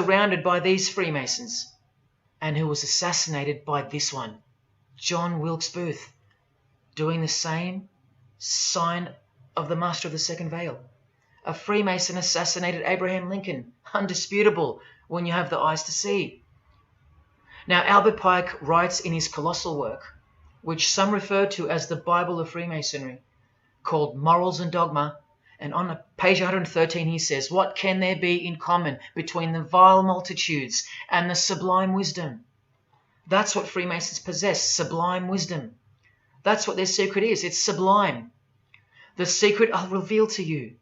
surrounded by these Freemasons, and who was assassinated by this one, John Wilkes Booth, doing the same sign of the Master of the Second Veil. A Freemason assassinated Abraham Lincoln, undisputable when you have the eyes to see. Now, Albert Pike writes in his colossal work, which some refer to as the Bible of Freemasonry, called Morals and Dogma, and on page 113 he says, "What can there be in common between the vile multitudes and the sublime wisdom?" That's what Freemasons possess, sublime wisdom. That's what their secret is. It's sublime. The secret I'll reveal to you.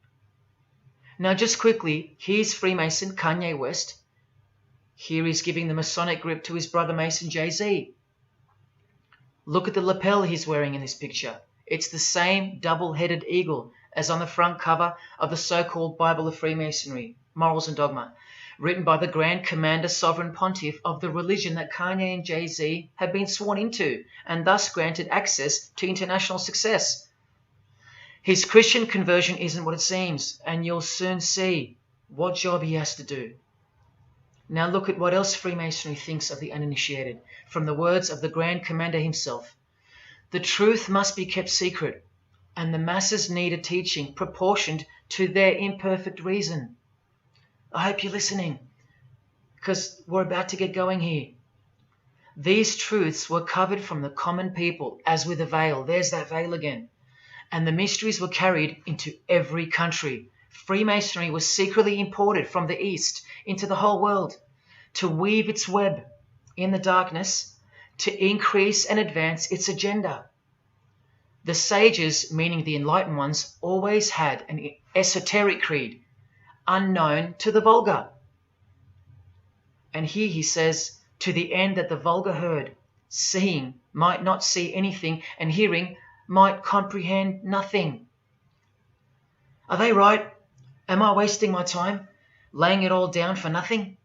Now, just quickly, here's Freemason Kanye West. Here he's giving the Masonic grip to his brother Mason Jay-Z. Look at the lapel he's wearing in this picture. It's the same double-headed eagle as on the front cover of the so-called Bible of Freemasonry, Morals and Dogma, written by the Grand Commander Sovereign Pontiff of the religion that Kanye and Jay-Z have been sworn into, and thus granted access to international success. His Christian conversion isn't what it seems, and you'll soon see what job he has to do. Now look at what else Freemasonry thinks of the uninitiated, from the words of the Grand Commander himself. The truth must be kept secret, and the masses need a teaching proportioned to their imperfect reason. I hope you're listening, because we're about to get going here. These truths were covered from the common people, as with a veil. There's that veil again. And the mysteries were carried into every country. Freemasonry was secretly imported from the East into the whole world to weave its web in the darkness, to increase and advance its agenda. The sages, meaning the enlightened ones, always had an esoteric creed, unknown to the vulgar. And here he says, to the end that the vulgar herd, seeing, might not see anything, and hearing, might comprehend nothing. Are they right? Am I wasting my time, laying it all down for nothing?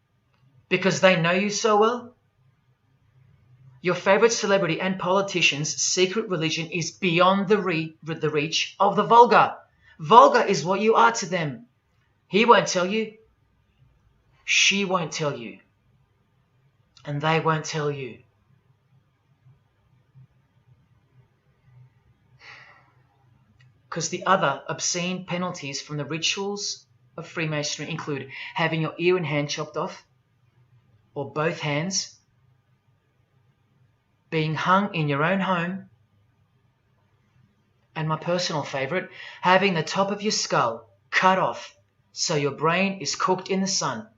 Because they know you so well? Your favorite celebrity and politician's secret religion is beyond the reach of the vulgar. Vulgar is what you are to them. He won't tell you. She won't tell you. And they won't tell you. Because the other obscene penalties from the rituals of Freemasonry include having your ear and hand chopped off, or both hands, being hung in your own home, and my personal favorite, having the top of your skull cut off so your brain is cooked in the sun.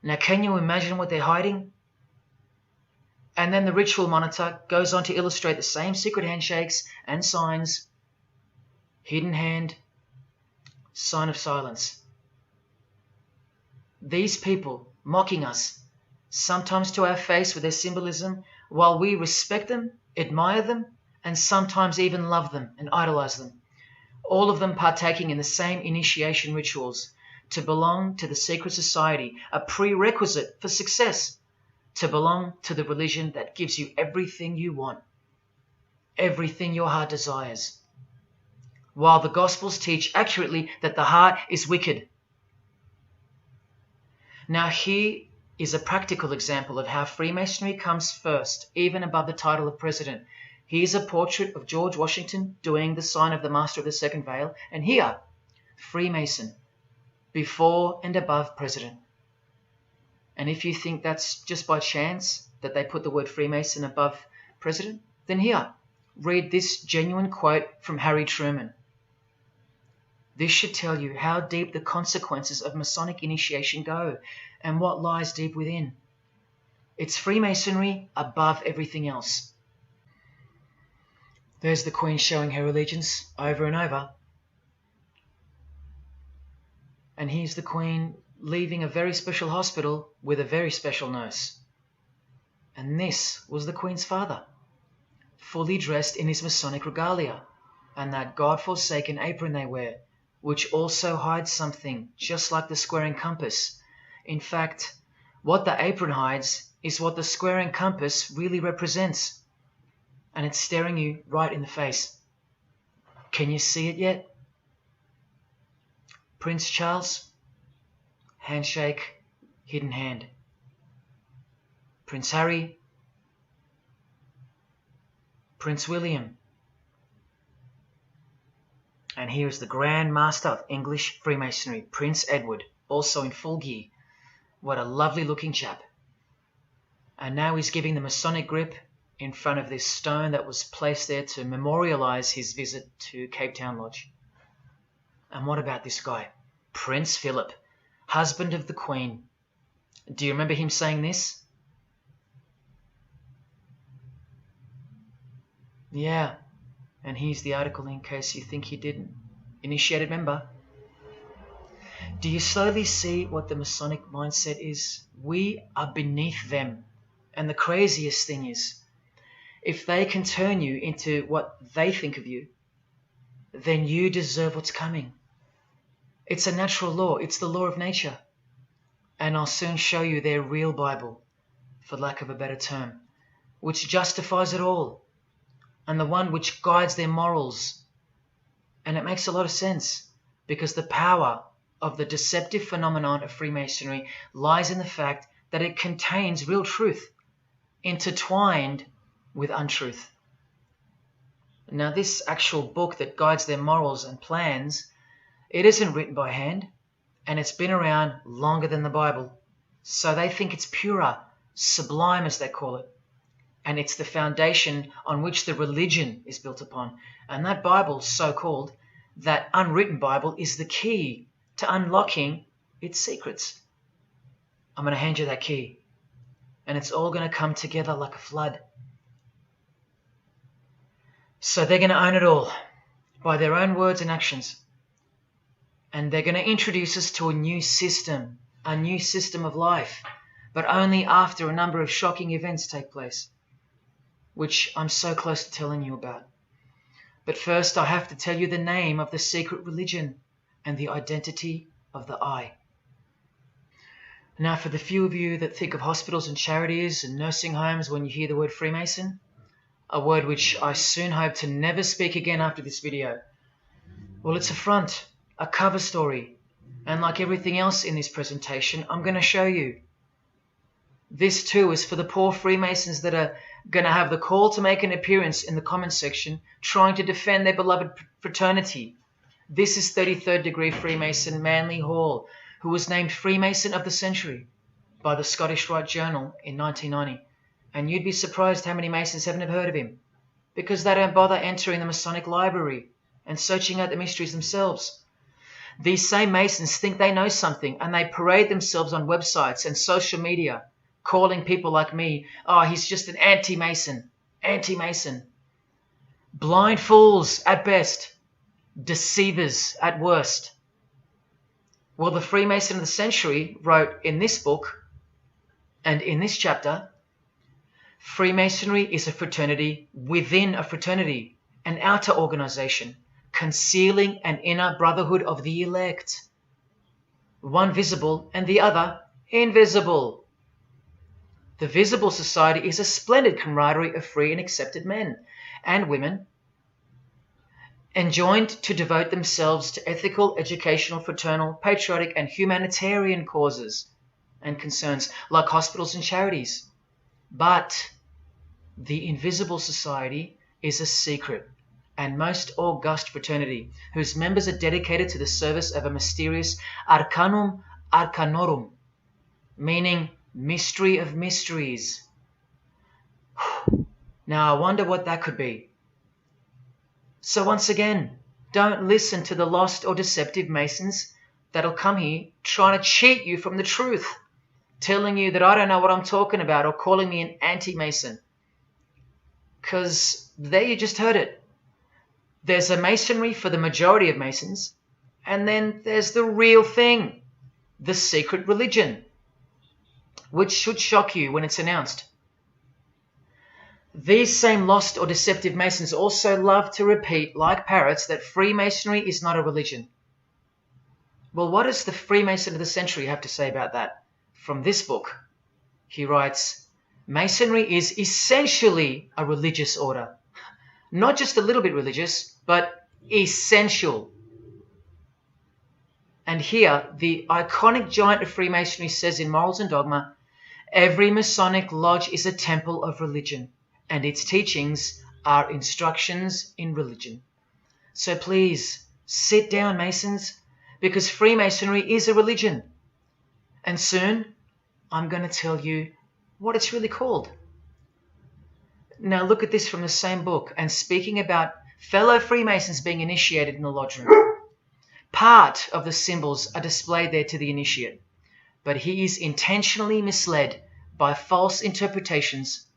Now, can you imagine what they're hiding? And then the ritual monitor goes on to illustrate the same secret handshakes and signs. Hidden hand, sign of silence. These people mocking us, sometimes to our face with their symbolism, while we respect them, admire them, and sometimes even love them and idolize them. All of them partaking in the same initiation rituals, to belong to the secret society, a prerequisite for success, to belong to the religion that gives you everything you want, everything your heart desires. While the Gospels teach accurately that the heart is wicked. Now here is a practical example of how Freemasonry comes first, even above the title of president. Here's a portrait of George Washington doing the sign of the Master of the Second Veil, and here, Freemason, before and above president. And if you think that's just by chance that they put the word Freemason above president, then here, read this genuine quote from Harry Truman. This should tell you how deep the consequences of Masonic initiation go and what lies deep within. It's Freemasonry above everything else. There's the Queen showing her allegiance over and over. And here's the Queen leaving a very special hospital with a very special nurse. And this was the Queen's father, fully dressed in his Masonic regalia, and that God-forsaken apron they wear, which also hides something, just like the square and compass. In fact, what the apron hides is what the square and compass really represents. And it's staring you right in the face. Can you see it yet? Prince Charles, handshake, hidden hand. Prince Harry, Prince William. And here is the Grand Master of English Freemasonry, Prince Edward, also in full gear. What a lovely looking chap. And now he's giving the Masonic grip in front of this stone that was placed there to memorialize his visit to Cape Town Lodge. And what about this guy? Prince Philip, husband of the Queen. Do you remember him saying this? Yeah, and here's the article in case you think he didn't. Initiated member. Do you slowly see what the Masonic mindset is? We are beneath them. And the craziest thing is, if they can turn you into what they think of you, then you deserve what's coming. It's a natural law. It's the law of nature. And I'll soon show you their real Bible, for lack of a better term, which justifies it all, and the one which guides their morals. And it makes a lot of sense, because the power of the deceptive phenomenon of Freemasonry lies in the fact that it contains real truth, intertwined with untruth. Now, this actual book that guides their morals and plans, it isn't written by hand, and it's been around longer than the Bible. So they think it's purer, sublime as they call it. And it's the foundation on which the religion is built upon. And that Bible, so-called, that unwritten Bible, is the key to unlocking its secrets. I'm going to hand you that key, and it's all going to come together like a flood. So they're going to own it all by their own words and actions. And they're going to introduce us to a new system of life, but only after a number of shocking events take place, which I'm so close to telling you about. But first, I have to tell you the name of the secret religion and the identity of the I. Now, for the few of you that think of hospitals and charities and nursing homes when you hear the word Freemason, a word which I soon hope to never speak again after this video, well, it's a front, a cover story, and like everything else in this presentation, I'm going to show you. This too is for the poor Freemasons that are going to have the call to make an appearance in the comments section trying to defend their beloved fraternity. This is 33rd degree Freemason Manly Hall, who was named Freemason of the Century by the Scottish Rite Journal in 1990. And you'd be surprised how many Masons have never heard of him, because they don't bother entering the Masonic library and searching out the mysteries themselves. These same Masons think they know something, and they parade themselves on websites and social media, calling people like me, oh, he's just an anti-Mason, anti-Mason. Blind fools at best, deceivers at worst. Well, the Freemason of the Century wrote in this book and in this chapter, Freemasonry is a fraternity within a fraternity, an outer organization, concealing an inner brotherhood of the elect, one visible and the other invisible. The visible society is a splendid camaraderie of free and accepted men and women, enjoined to devote themselves to ethical, educational, fraternal, patriotic, and humanitarian causes and concerns like hospitals and charities. But the invisible society is a secret and most august fraternity whose members are dedicated to the service of a mysterious arcanum arcanorum, meaning mystery of mysteries. Now I wonder what that could be. So once again, don't listen to the lost or deceptive Masons that'll come here trying to cheat you from the truth, telling you that I don't know what I'm talking about or calling me an anti-Mason. Because there you just heard it. There's a Masonry for the majority of Masons, and then there's the real thing, the secret religion, which should shock you when it's announced. These same lost or deceptive Masons also love to repeat, like parrots, that Freemasonry is not a religion. Well, what does the Freemason of the Century have to say about that? From this book, he writes, Masonry is essentially a religious order. Not just a little bit religious, but essential. And here, the iconic giant of Freemasonry says in Morals and Dogma, every Masonic lodge is a temple of religion, and its teachings are instructions in religion. So please, sit down, Masons, because Freemasonry is a religion. And soon, I'm going to tell you what it's really called. Now look at this from the same book, and speaking about fellow Freemasons being initiated in the lodge room. Part of the symbols are displayed there to the initiate, but he is intentionally misled by false interpretations.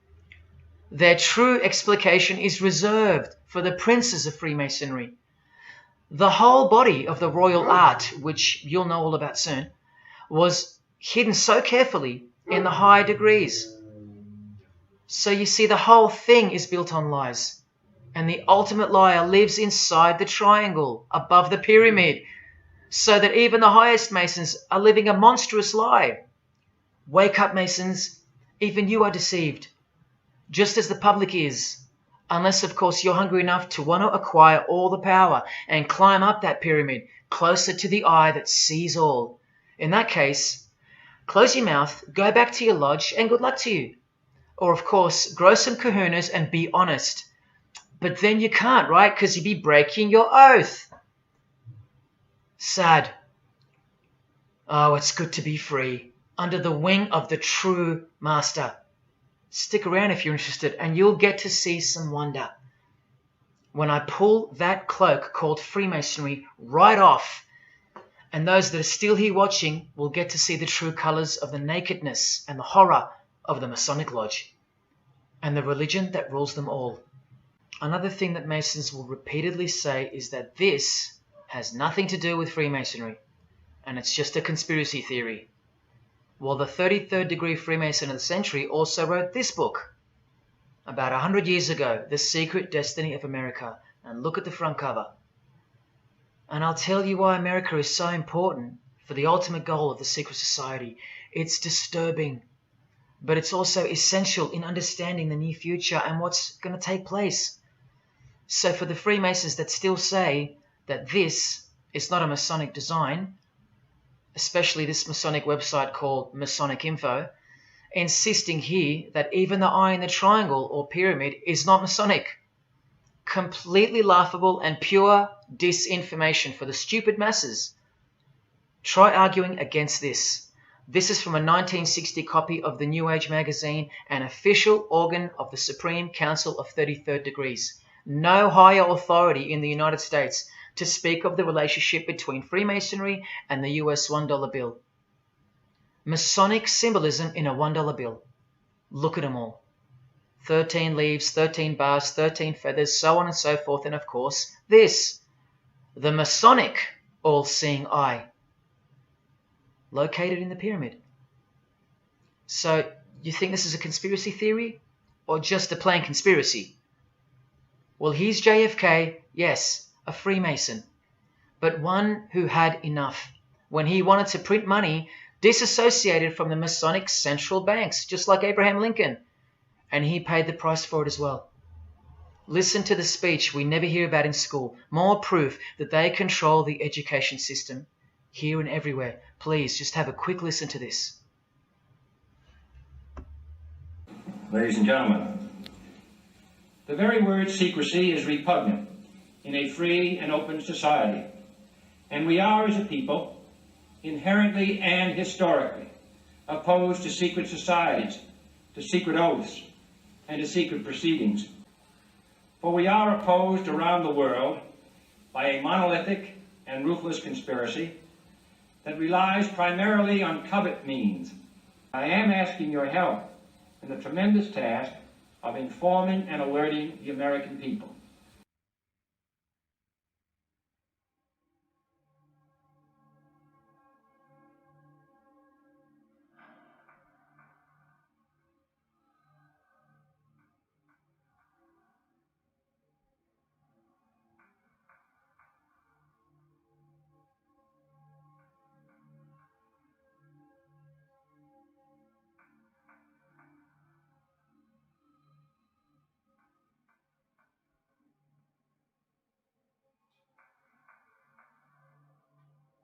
Their true explication is reserved for the princes of Freemasonry. The whole body of the royal art, which you'll know all about soon, was hidden so carefully in the high degrees. So you see, the whole thing is built on lies. And the ultimate liar lives inside the triangle, above the pyramid, so that even the highest Masons are living a monstrous lie. Wake up, Masons. Even you are deceived, just as the public is. Unless, of course, you're hungry enough to want to acquire all the power and climb up that pyramid closer to the eye that sees all. In that case, close your mouth, go back to your lodge, and good luck to you. Or, of course, grow some kahunas and be honest. But then you can't, right? Because you'd be breaking your oath. Sad. Oh, it's good to be free, under the wing of the true master. Stick around if you're interested, and you'll get to see some wonder. When I pull that cloak called Freemasonry right off, and those that are still here watching will get to see the true colours of the nakedness and the horror of the Masonic Lodge, and the religion that rules them all. Another thing that Masons will repeatedly say is that this has nothing to do with Freemasonry, and it's just a conspiracy theory. Well, the 33rd degree Freemason of the century also wrote this book about 100 years ago, The Secret Destiny of America. And look at the front cover. And I'll tell you why America is so important for the ultimate goal of the secret society. It's disturbing, but it's also essential in understanding the near future and what's going to take place. So for the Freemasons that still say that this is not a Masonic design, especially this Masonic website called Masonic Info, insisting here that even the eye in the triangle or pyramid is not Masonic. Completely laughable and pure disinformation for the stupid masses. Try arguing against this. This is from a 1960 copy of the New Age magazine, an official organ of the Supreme Council of 33rd Degrees. No higher authority in the United States to speak of the relationship between Freemasonry and the US $1 bill. Masonic symbolism in a $1 bill. Look at them all. 13 leaves, 13 bars, 13 feathers, so on and so forth, and of course, this, the Masonic all-seeing eye, located in the pyramid. So, you think this is a conspiracy theory, or just a plain conspiracy? Well, here's JFK, yes, a Freemason, but one who had enough when he wanted to print money disassociated from the Masonic central banks, just like Abraham Lincoln, and he paid the price for it as well. Listen to the speech we never hear about in school, more proof that they control the education system here and everywhere. Please, just have a quick listen to this. Ladies and gentlemen, the very word secrecy is repugnant in a free and open society, and we are, as a people, inherently and historically opposed to secret societies, to secret oaths, and to secret proceedings. For we are opposed around the world by a monolithic and ruthless conspiracy that relies primarily on covert means. I am asking your help in the tremendous task of informing and alerting the American people.